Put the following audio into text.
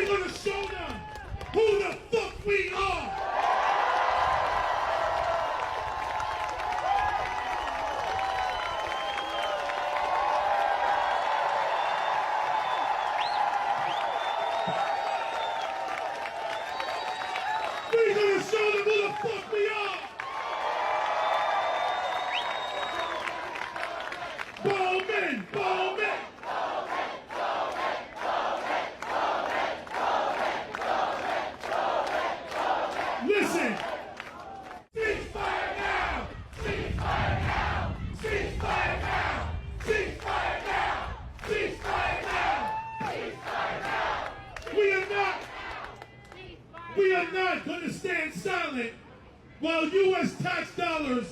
gonna show them who the fuck we are. We're gonna show them who the fuck we are. Bowman, Bowman. Listen. Ceasefire now. Ceasefire now. Ceasefire now. Ceasefire now. Ceasefire now. Ceasefire now. We are not going to stand silent while U.S. tax dollars